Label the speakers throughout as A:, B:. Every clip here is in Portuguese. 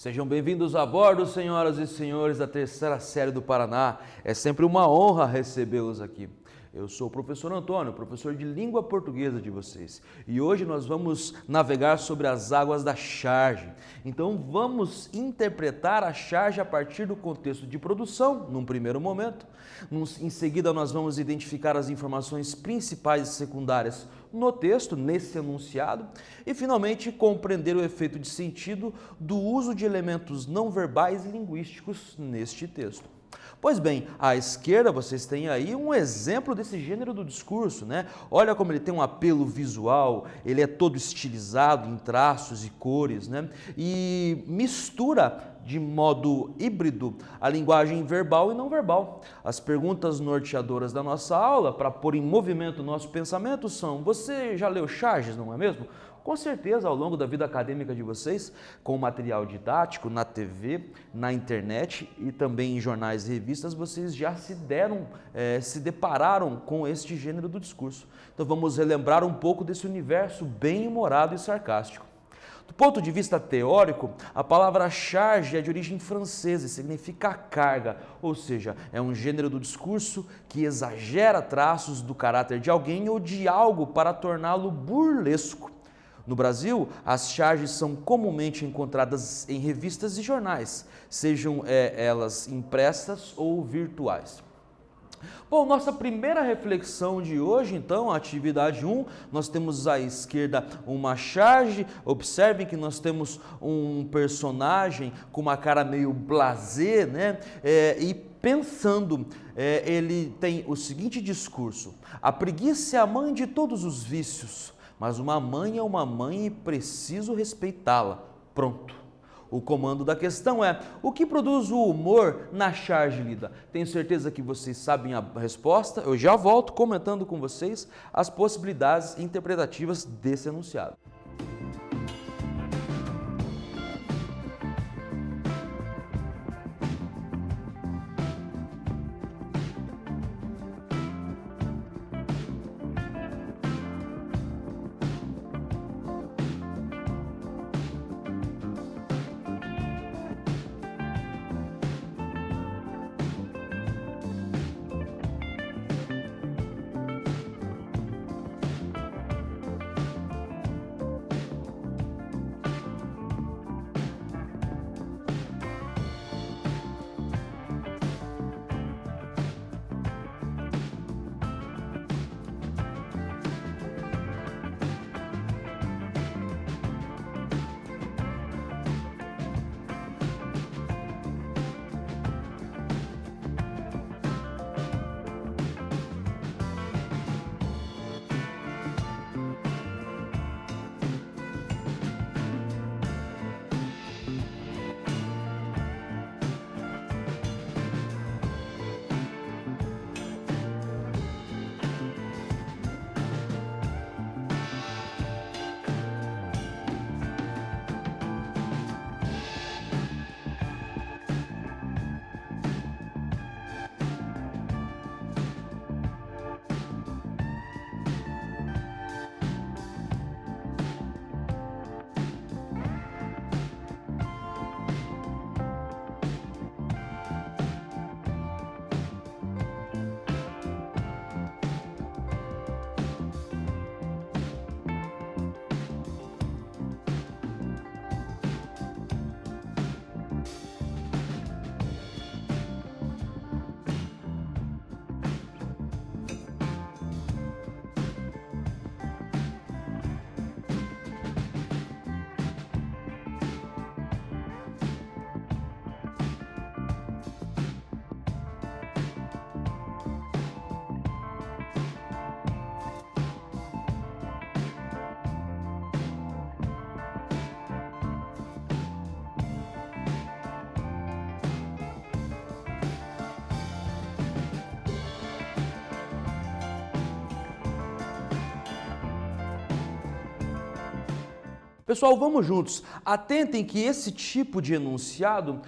A: Sejam bem-vindos a bordo, senhoras e senhores da terceira série do Paraná. É sempre uma honra recebê-los aqui. Eu sou o professor Antônio, professor de língua portuguesa de vocês. E hoje nós vamos navegar sobre as águas da charge. Então vamos interpretar a charge a partir do contexto de produção, num primeiro momento. Em seguida nós vamos identificar as informações principais e secundárias no texto, nesse enunciado. E finalmente compreender o efeito de sentido do uso de elementos não verbais e linguísticos neste texto. Pois bem, à esquerda vocês têm aí um exemplo desse gênero do discurso, né? Olha como ele tem um apelo visual, ele é todo estilizado em traços e cores, né? E mistura de modo híbrido a linguagem verbal e não verbal. As perguntas norteadoras da nossa aula, para pôr em movimento o nosso pensamento, são: você já leu charges, não é mesmo? Com certeza, ao longo da vida acadêmica de vocês, com material didático, na TV, na internet e também em jornais e revistas, vocês já se depararam com este gênero do discurso. Então vamos relembrar um pouco desse universo bem humorado e sarcástico. Do ponto de vista teórico, a palavra charge é de origem francesa e significa carga, ou seja, é um gênero do discurso que exagera traços do caráter de alguém ou de algo para torná-lo burlesco. No Brasil, as charges são comumente encontradas em revistas e jornais, sejam elas impressas ou virtuais. Bom, nossa primeira reflexão de hoje, então, a atividade 1, nós temos à esquerda uma charge. Observem que nós temos um personagem com uma cara meio blasé, né? E pensando, ele tem o seguinte discurso: a preguiça é a mãe de todos os vícios, mas uma mãe é uma mãe e preciso respeitá-la. Pronto. O comando da questão é: o que produz o humor na charge lida? Tenho certeza que vocês sabem a resposta. Eu já volto comentando com vocês as possibilidades interpretativas desse enunciado. Pessoal, vamos juntos. Atentem que esse tipo de enunciado,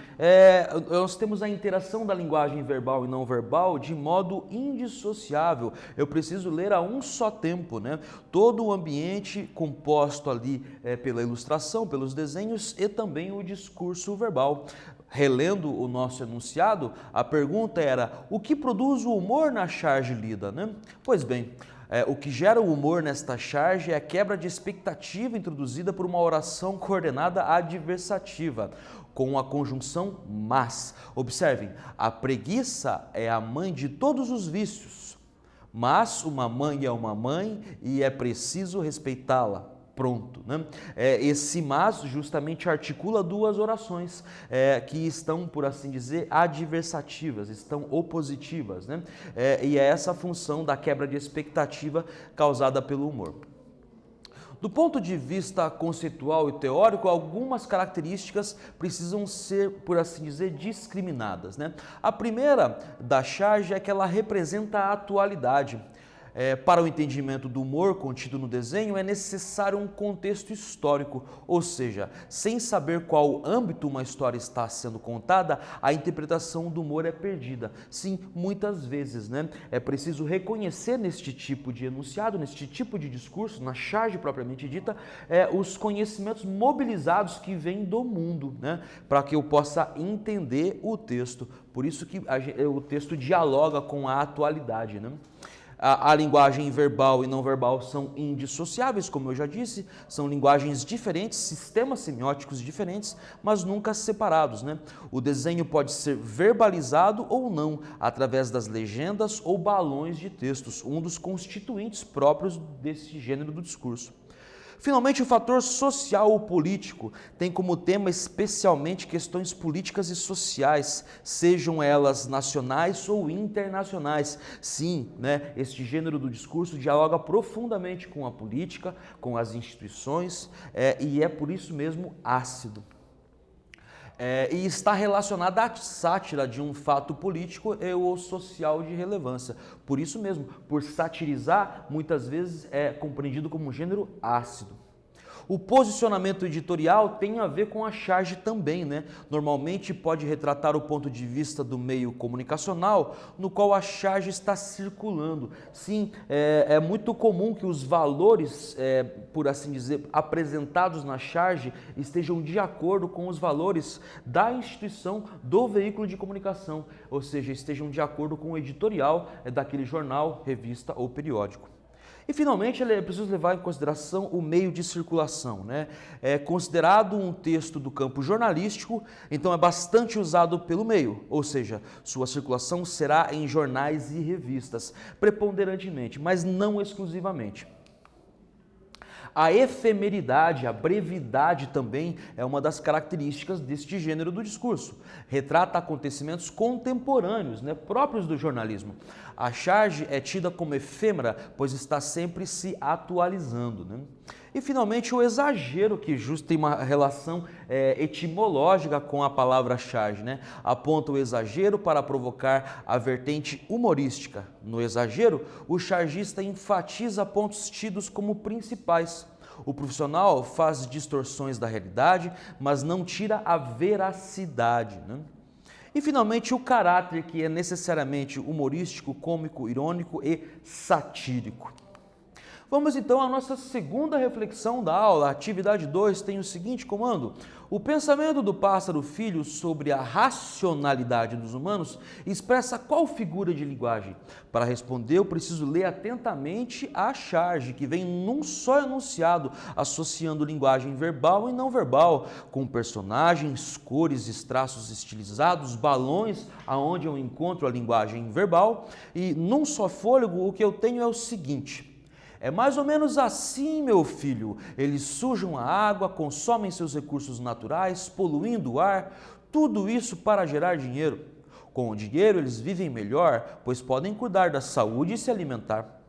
A: nós temos a interação da linguagem verbal e não verbal de modo indissociável. Eu preciso ler a um só tempo, né? Todo o ambiente composto ali pela ilustração, pelos desenhos e também o discurso verbal. Relendo o nosso enunciado, a pergunta era: o que produz o humor na charge lida, né? Pois bem, o que gera o humor nesta charge é a quebra de expectativa introduzida por uma oração coordenada adversativa, com a conjunção mas. Observem, a preguiça é a mãe de todos os vícios, mas uma mãe é uma mãe e é preciso respeitá-la. Pronto, né? Esse mas justamente articula duas orações que estão, por assim dizer, adversativas, estão opositivas, né? E é essa a função da quebra de expectativa causada pelo humor. Do ponto de vista conceitual e teórico, algumas características precisam ser, por assim dizer, discriminadas, né? A primeira da charge é que ela representa a atualidade. Para o entendimento do humor contido no desenho, é necessário um contexto histórico, ou seja, sem saber qual âmbito uma história está sendo contada, a interpretação do humor é perdida. Sim, muitas vezes, né? É preciso reconhecer neste tipo de enunciado, neste tipo de discurso, na charge propriamente dita, os conhecimentos mobilizados que vêm do mundo, né? Para que eu possa entender o texto. Por isso que o texto dialoga com a atualidade, né? A linguagem verbal e não verbal são indissociáveis, como eu já disse, são linguagens diferentes, sistemas semióticos diferentes, mas nunca separados, né? O desenho pode ser verbalizado ou não, através das legendas ou balões de textos, um dos constituintes próprios desse gênero do discurso. Finalmente, o fator social ou político tem como tema especialmente questões políticas e sociais, sejam elas nacionais ou internacionais. Sim, né, este gênero do discurso dialoga profundamente com a política, com as instituições, e é por isso mesmo ácido. E está relacionada à sátira de um fato político ou social de relevância. Por isso mesmo, por satirizar, muitas vezes é compreendido como um gênero ácido. O posicionamento editorial tem a ver com a charge também, né? Normalmente pode retratar o ponto de vista do meio comunicacional no qual a charge está circulando. Sim, é muito comum que os valores, por assim dizer, apresentados na charge estejam de acordo com os valores da instituição do veículo de comunicação, ou seja, estejam de acordo com o editorial daquele jornal, revista ou periódico. E, finalmente, é preciso levar em consideração o meio de circulação, né? É considerado um texto do campo jornalístico, então é bastante usado pelo meio, ou seja, sua circulação será em jornais e revistas, preponderantemente, mas não exclusivamente. A efemeridade, a brevidade também é uma das características deste gênero do discurso. Retrata acontecimentos contemporâneos, né, próprios do jornalismo. A charge é tida como efêmera, pois está sempre se atualizando, né? E, finalmente, o exagero, que justo tem uma relação etimológica com a palavra charge, né? Aponta o exagero para provocar a vertente humorística. No exagero, o chargista enfatiza pontos tidos como principais. O profissional faz distorções da realidade, mas não tira a veracidade, né? E, finalmente, o caráter, que é necessariamente humorístico, cômico, irônico e satírico. Vamos então à nossa segunda reflexão da aula. A atividade 2 tem o seguinte comando: o pensamento do pássaro filho sobre a racionalidade dos humanos expressa qual figura de linguagem? Para responder, eu preciso ler atentamente a charge, que vem num só enunciado, associando linguagem verbal e não verbal, com personagens, cores, traços estilizados, balões, aonde eu encontro a linguagem verbal, e num só fôlego o que eu tenho é o seguinte: é mais ou menos assim, meu filho, eles sujam a água, consomem seus recursos naturais, poluindo o ar, tudo isso para gerar dinheiro. Com o dinheiro eles vivem melhor, pois podem cuidar da saúde e se alimentar.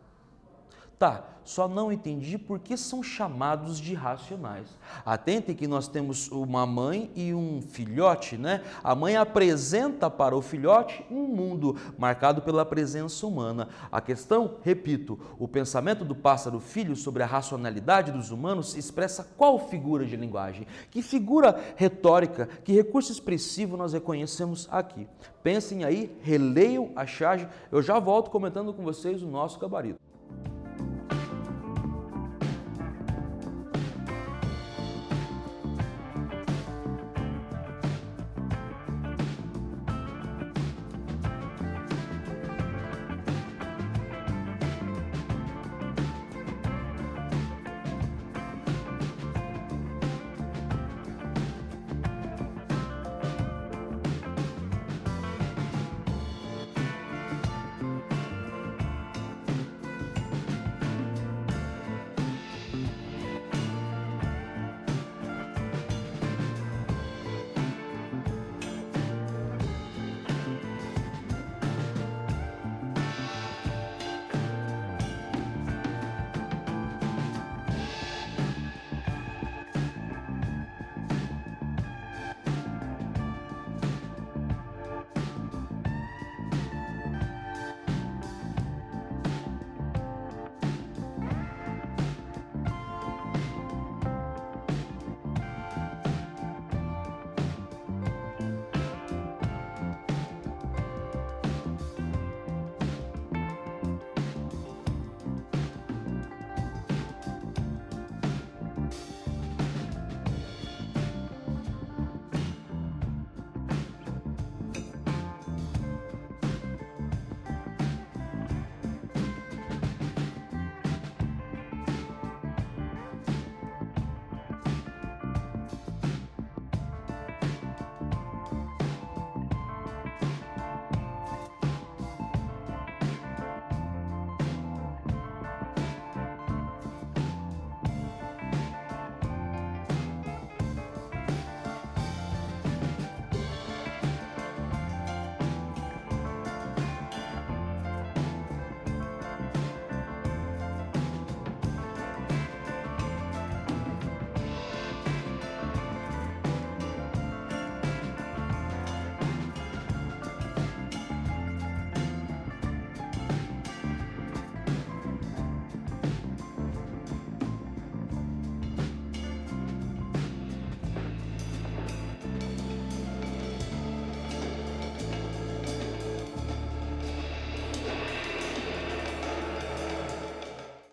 A: Tá, só não entendi por que são chamados de racionais. Atentem que nós temos uma mãe e um filhote, né? A mãe apresenta para o filhote um mundo marcado pela presença humana. A questão, repito, o pensamento do pássaro filho sobre a racionalidade dos humanos expressa qual figura de linguagem? Que figura retórica, que recurso expressivo nós reconhecemos aqui? Pensem aí, releiam a charge, eu já volto comentando com vocês o nosso gabarito.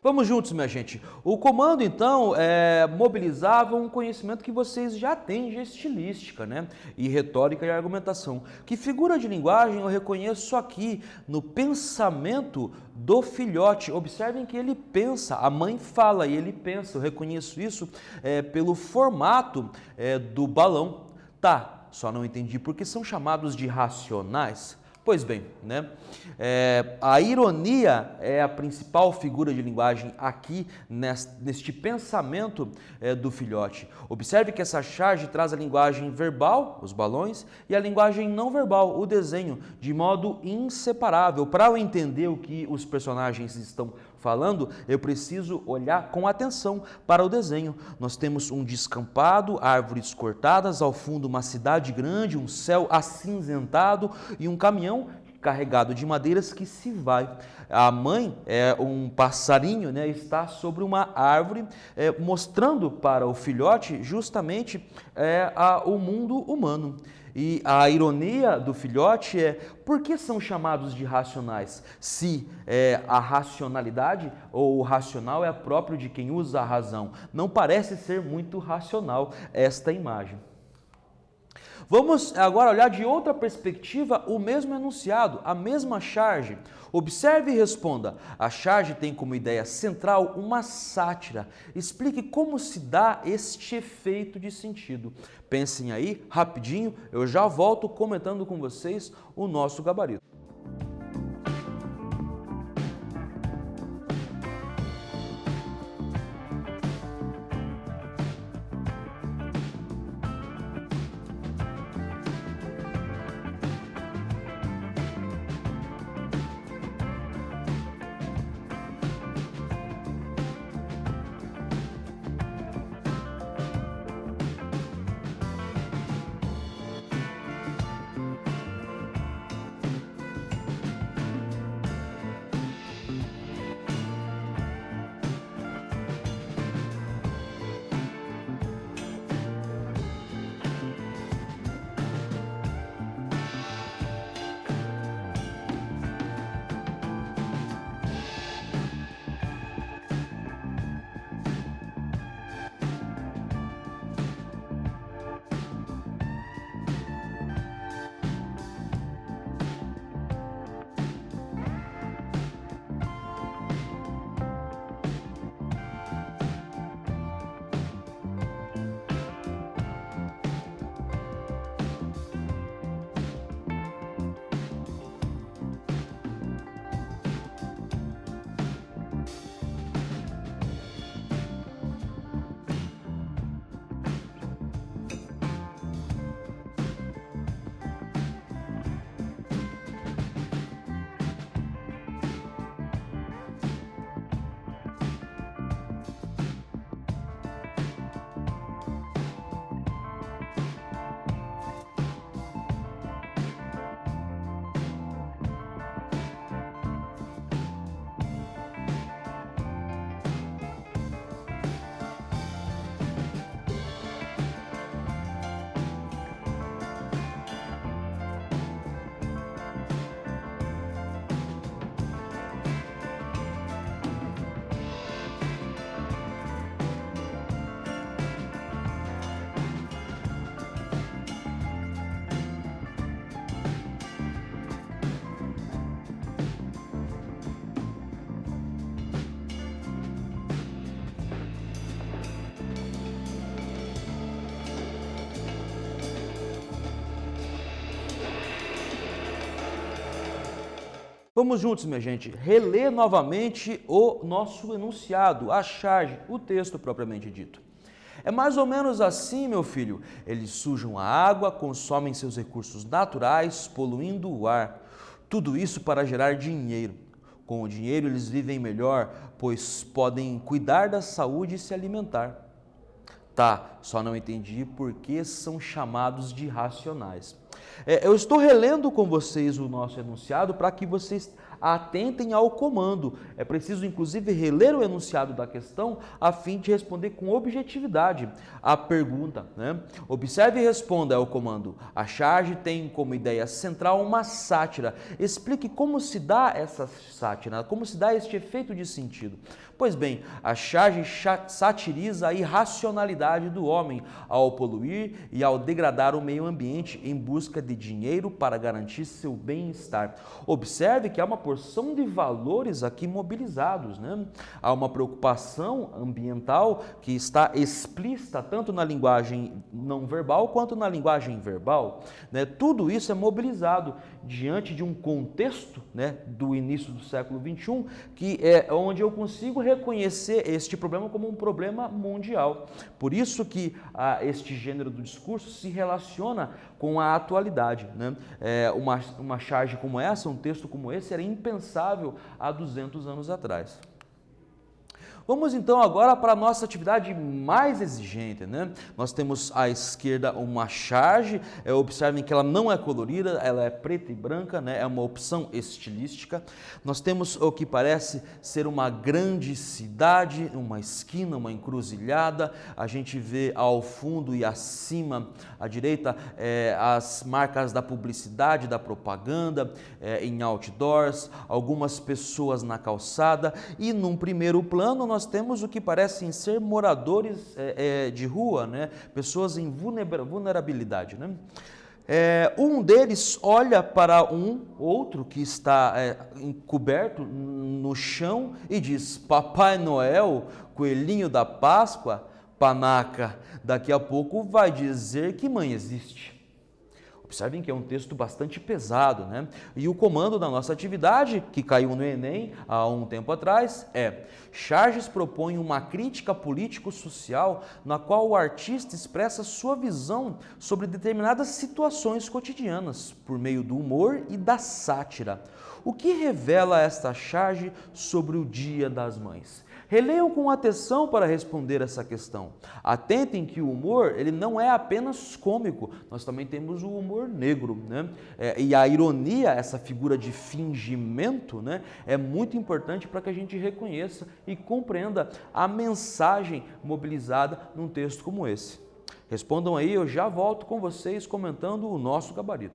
A: Vamos juntos, minha gente. O comando, então, mobilizava um conhecimento que vocês já têm de estilística, né? E retórica e argumentação. Que figura de linguagem eu reconheço aqui no pensamento do filhote. Observem que ele pensa, a mãe fala e ele pensa. Eu reconheço isso pelo formato do balão. Tá, só não entendi por que são chamados de racionais. Pois bem, né? A ironia é a principal figura de linguagem aqui neste pensamento do filhote. Observe que essa charge traz a linguagem verbal, os balões, e a linguagem não verbal, o desenho, de modo inseparável. Para eu entender o que os personagens estão falando, eu preciso olhar com atenção para o desenho. Nós temos um descampado, árvores cortadas, ao fundo uma cidade grande, um céu acinzentado e um caminhão carregado de madeiras que se vai. A mãe, um passarinho, né, está sobre uma árvore, mostrando para o filhote justamente o mundo humano. E a ironia do filhote por que são chamados de racionais? Se a racionalidade ou o racional é próprio de quem usa a razão. Não parece ser muito racional esta imagem. Vamos agora olhar de outra perspectiva o mesmo enunciado, a mesma charge. Observe e responda. A charge tem como ideia central uma sátira. Explique como se dá este efeito de sentido. Pensem aí, rapidinho, eu já volto comentando com vocês o nosso gabarito. Vamos juntos, minha gente, reler novamente o nosso enunciado, a charge, o texto propriamente dito. É mais ou menos assim, meu filho. Eles sujam a água, consomem seus recursos naturais, poluindo o ar. Tudo isso para gerar dinheiro. Com o dinheiro eles vivem melhor, pois podem cuidar da saúde e se alimentar. Tá, só não entendi por que são chamados de irracionais. Eu estou relendo com vocês o nosso enunciado para que vocês atentem ao comando. É preciso, inclusive, reler o enunciado da questão a fim de responder com objetividade a pergunta, né? Observe e responda ao comando. A charge tem como ideia central uma sátira. Explique como se dá essa sátira, como se dá este efeito de sentido. Pois bem, a charge satiriza a irracionalidade do homem ao poluir e ao degradar o meio ambiente em busca de dinheiro para garantir seu bem-estar. Observe que há uma porção de valores aqui mobilizados, né? Há uma preocupação ambiental que está explícita tanto na linguagem não verbal quanto na linguagem verbal, né? Tudo isso é mobilizado diante de um contexto, né, do início do século XXI, que é onde eu consigo reconhecer este problema como um problema mundial. Por isso que este gênero do discurso se relaciona com a atualidade, né? Uma charge como essa, um texto como esse, era impensável há 200 anos atrás. Vamos então agora para a nossa atividade mais exigente, né? Nós temos à esquerda uma charge, observem que ela não é colorida, ela é preta e branca, né? É uma opção estilística. Nós temos o que parece ser uma grande cidade, uma esquina, uma encruzilhada. A gente vê ao fundo e acima, à direita, as marcas da publicidade, da propaganda, em outdoors, algumas pessoas na calçada e num primeiro plano nós temos o que parecem ser moradores de rua, né? Pessoas em vulnerabilidade, né? Um deles olha para um outro que está encoberto no chão e diz: Papai Noel, coelhinho da Páscoa, panaca, daqui a pouco vai dizer que mãe existe. Observem que é um texto bastante pesado, né? E o comando da nossa atividade, que caiu no Enem há um tempo atrás, Charges propõe uma crítica político-social na qual o artista expressa sua visão sobre determinadas situações cotidianas, por meio do humor e da sátira. O que revela esta charge sobre o Dia das Mães? Releiam com atenção para responder essa questão. Atentem que o humor ele não é apenas cômico, nós também temos o humor negro, né? E a ironia, essa figura de fingimento, né, é muito importante para que a gente reconheça e compreenda a mensagem mobilizada num texto como esse. Respondam aí, eu já volto com vocês comentando o nosso gabarito.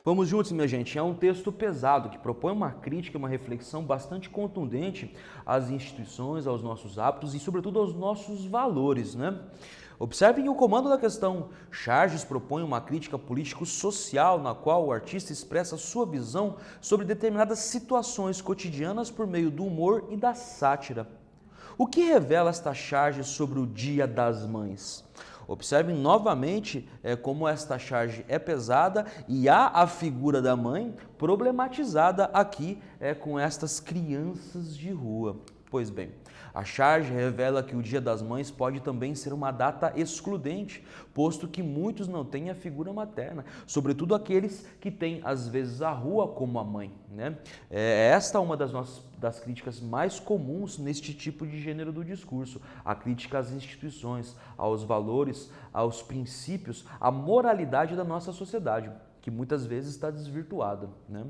A: Vamos juntos, minha gente. É um texto pesado que propõe uma crítica, uma reflexão bastante contundente às instituições, aos nossos hábitos e, sobretudo, aos nossos valores, né? Observem o comando da questão. Charges propõe uma crítica político-social na qual o artista expressa sua visão sobre determinadas situações cotidianas por meio do humor e da sátira. O que revela esta charge sobre o Dia das Mães? Observem novamente como esta charge é pesada e há a figura da mãe problematizada aqui com estas crianças de rua. Pois bem, a charge revela que o Dia das Mães pode também ser uma data excludente, posto que muitos não têm a figura materna, sobretudo aqueles que têm, às vezes, a rua como a mãe, né? Esta é uma das críticas mais comuns neste tipo de gênero do discurso, a crítica às instituições, aos valores, aos princípios, à moralidade da nossa sociedade, que muitas vezes está desvirtuada, né?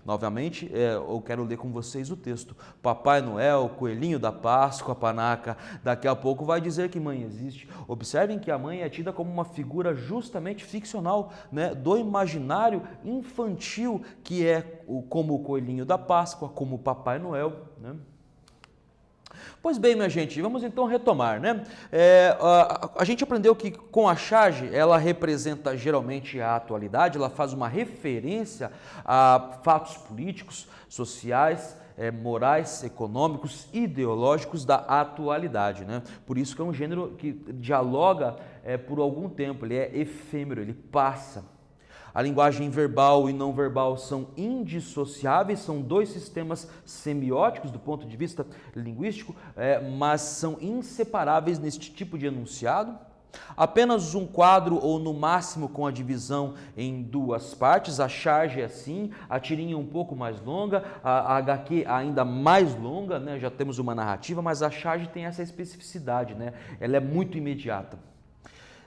A: Novamente, eu quero ler com vocês o texto. Papai Noel, Coelhinho da Páscoa, Panaca, daqui a pouco vai dizer que mãe existe. Observem que a mãe é tida como uma figura justamente ficcional, né, do imaginário infantil, que é como o Coelhinho da Páscoa, como o Papai Noel, né? Pois bem, minha gente, vamos então retomar, né? A gente aprendeu que com a charge, ela representa geralmente a atualidade, ela faz uma referência a fatos políticos, sociais, morais, econômicos, ideológicos da atualidade, né? Por isso que é um gênero que dialoga por algum tempo, ele é efêmero, ele passa. A linguagem verbal e não verbal são indissociáveis, são dois sistemas semióticos do ponto de vista linguístico, mas são inseparáveis neste tipo de enunciado. Apenas um quadro ou no máximo com a divisão em duas partes, a charge é assim, a tirinha um pouco mais longa, a HQ ainda mais longa, né? Já temos uma narrativa, mas a charge tem essa especificidade, né? Ela é muito imediata.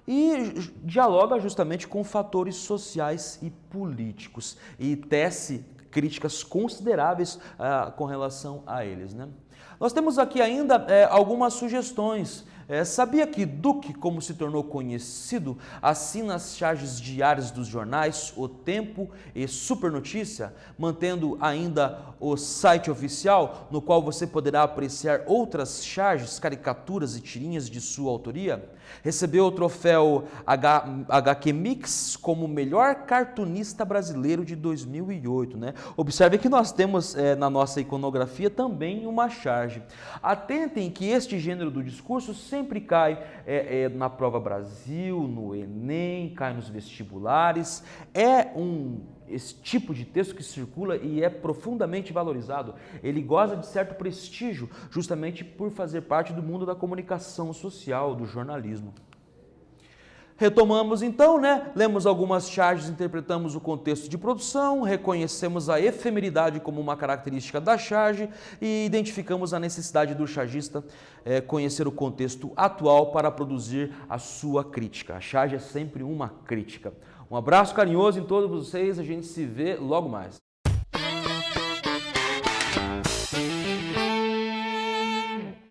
A: E dialoga justamente com fatores sociais e políticos e tece críticas consideráveis com relação a eles, né? Nós temos aqui ainda algumas sugestões. Sabia que Duque, como se tornou conhecido, assina as charges diárias dos jornais O Tempo e Super Notícia, mantendo ainda o site oficial, no qual você poderá apreciar outras charges, caricaturas e tirinhas de sua autoria? Recebeu o troféu HQ Mix como melhor cartunista brasileiro de 2008, né? Observe que nós temos na nossa iconografia também uma charge. Atentem que este gênero do discurso sempre cai na Prova Brasil, no Enem, cai nos vestibulares. Esse tipo de texto que circula e é profundamente valorizado. Ele goza de certo prestígio, justamente por fazer parte do mundo da comunicação social, do jornalismo. Retomamos então, né? Lemos algumas charges, interpretamos o contexto de produção, reconhecemos a efemeridade como uma característica da charge e identificamos a necessidade do chargista conhecer o contexto atual para produzir a sua crítica. A charge é sempre uma crítica. Um abraço carinhoso em todos vocês, a gente se vê logo mais.